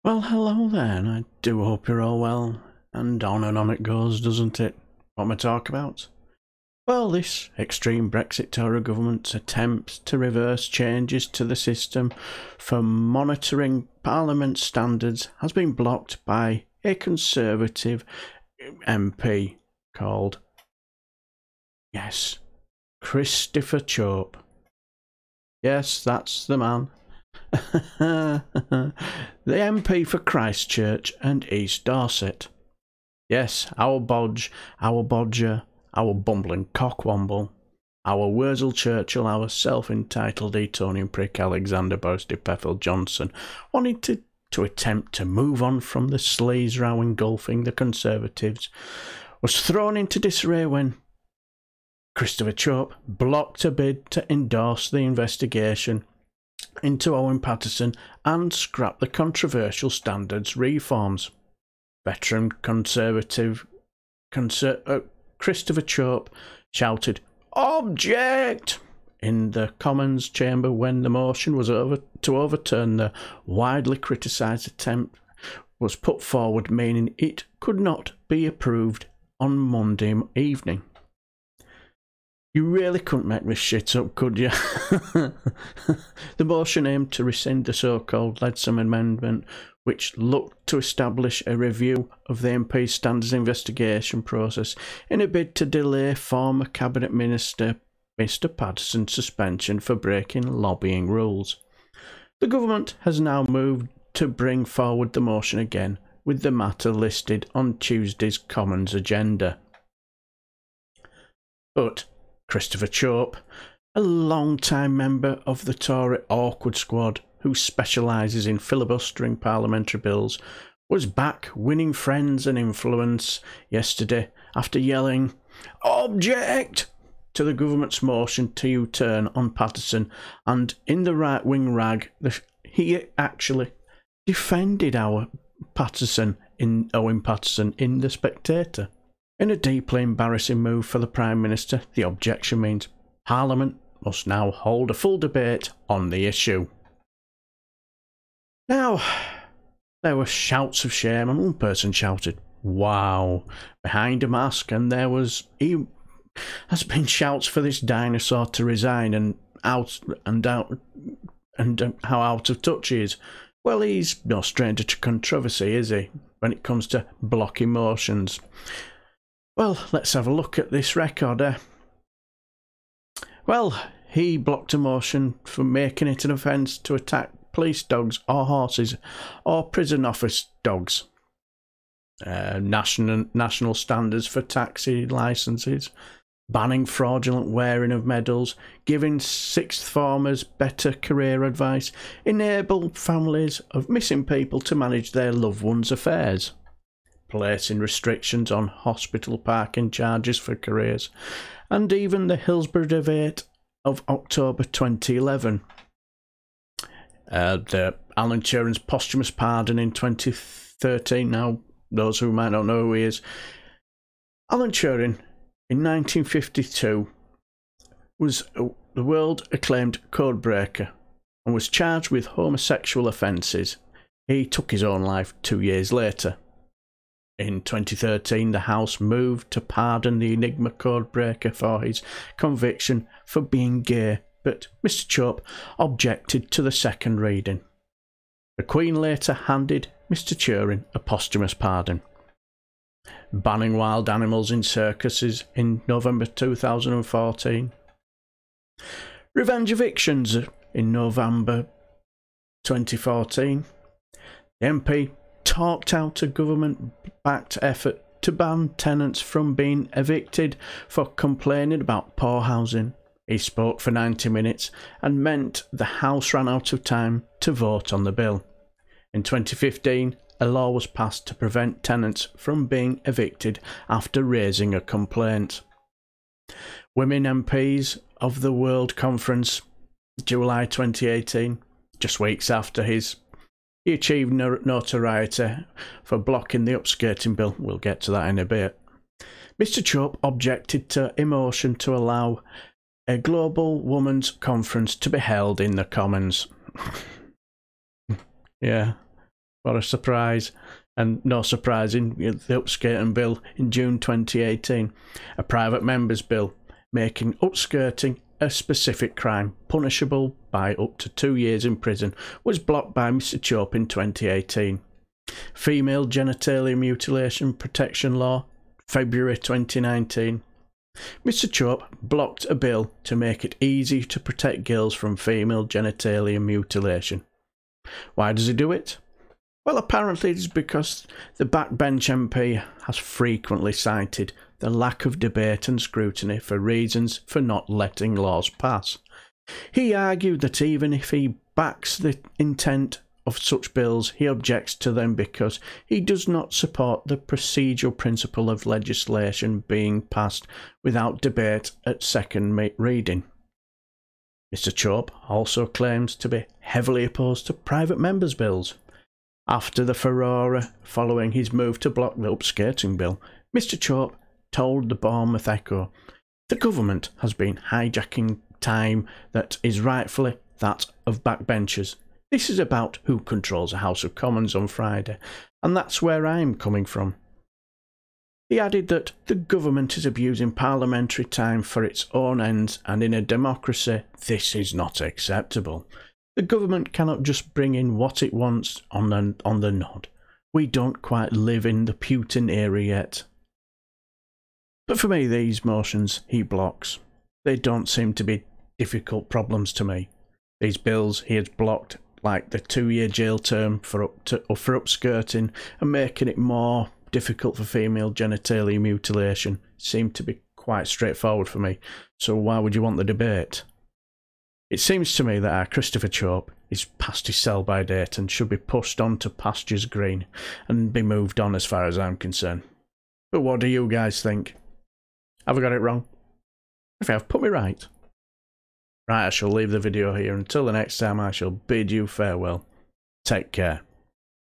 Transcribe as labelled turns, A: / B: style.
A: Well, hello there, and I do hope you're all well. And on it goes, doesn't it? What am I talking about? Well, this extreme Brexit Tory government's attempts to reverse changes to the system for monitoring Parliament standards has been blocked by a Conservative MP called, yes, Christopher Chope. Yes, that's the man. The MP for Christchurch and East Dorset. Yes, our bodge, our bodger, our bumbling cockwomble, our Wurzel Churchill, our self-entitled Etonian prick Alexander Boris de Peffel Johnson wanted to attempt to move on from the sleaze row engulfing the Conservatives, was thrown into disarray when Christopher Chope blocked a bid to endorse the investigation into Owen Paterson and scrap the controversial standards reforms. Veteran Conservative Christopher Chope shouted, "Object!" in the Commons chamber when the motion was to overturn the widely criticised attempt was put forward, meaning it could not be approved on Monday evening. You really couldn't make this shit up, could you? The motion aimed to rescind the so-called Leadsom Amendment, which looked to establish a review of the MP's standards investigation process in a bid to delay former Cabinet Minister Mr Paterson's suspension for breaking lobbying rules. The government has now moved to bring forward the motion again, with the matter listed on Tuesday's Commons agenda. But Christopher Chope, a long-time member of the Tory Awkward Squad who specialises in filibustering parliamentary bills, was back winning friends and influence yesterday after yelling, "Object!" to the government's motion to U-turn on Paterson, and in the right-wing rag, he actually defended Owen Paterson in The Spectator. In a deeply embarrassing move for the Prime Minister, the objection means Parliament must now hold a full debate on the issue. Now, there were shouts of shame, and one person shouted, "Wow," behind a mask, and there has been shouts for this dinosaur to resign and how out of touch he is. Well, he's no stranger to controversy, is he, when it comes to blocking motions? Well, let's have a look at this record, eh? Well, he blocked a motion for making it an offence to attack police dogs or horses or prison office dogs. National standards for taxi licences, banning fraudulent wearing of medals, giving sixth formers better career advice, enable families of missing people to manage their loved ones' affairs, placing restrictions on hospital parking charges for careers, and even the Hillsborough debate of October 2011. The Alan Turing's posthumous pardon in 2013. Now, those who might not know who he is, Alan Turing in 1952 was the world-acclaimed code breaker and was charged with homosexual offences. He took his own life 2 years later. In 2013, the House moved to pardon the Enigma code breaker for his conviction for being gay, but Mr Chope objected to the second reading. The Queen later handed Mr Turing a posthumous pardon. Banning wild animals in circuses in November 2014. Revenge evictions in November 2014. The MP talked out a government-backed effort to ban tenants from being evicted for complaining about poor housing. He spoke for 90 minutes and meant the House ran out of time to vote on the bill. In 2015, a law was passed to prevent tenants from being evicted after raising a complaint. Women MPs of the World Conference, July 2018, just weeks after he achieved notoriety for blocking the upskirting bill. We'll get to that in a bit. Mr Chope objected to a motion to allow a global women's conference to be held in the Commons. Yeah, What a surprise. And no surprising, the upskirting bill in June 2018, a private member's bill making upskirting a specific crime punishable by up to 2 years in prison, was blocked by Mr Chope in 2018. Female genitalia mutilation protection law, February 2019. Mr Chope blocked a bill to make it easy to protect girls from female genitalia mutilation. Why does he do it? Well, apparently it's because the backbench MP has frequently cited the lack of debate and scrutiny for reasons for not letting laws pass. He argued that even if he backs the intent of such bills, he objects to them because he does not support the procedural principle of legislation being passed without debate at second reading. Mr Chope also claims to be heavily opposed to private members' bills. After the furore following his move to block the upskirting bill, Mr Chope told the Bournemouth Echo, "The government has been hijacking time that is rightfully that of backbenchers. This is about who controls the House of Commons on Friday, and that's where I'm coming from." He added that the government is abusing parliamentary time for its own ends, and in a democracy this is not acceptable. The government cannot just bring in what it wants on the nod. We don't quite live in the Putin era yet. But for me, these motions he blocks, they don't seem to be difficult problems to me. These bills he has blocked, like the 2-year jail term for upskirting and making it more difficult for female genitalia mutilation, seem to be quite straightforward for me. So why would you want the debate? It seems to me that our Christopher Chope is past his sell-by date and should be pushed on to pastures green and be moved on as far as I'm concerned. But what do you guys think? Have I got it wrong? If I have, put me right. Right, I shall leave the video here. Until the next time, I shall bid you farewell. Take care.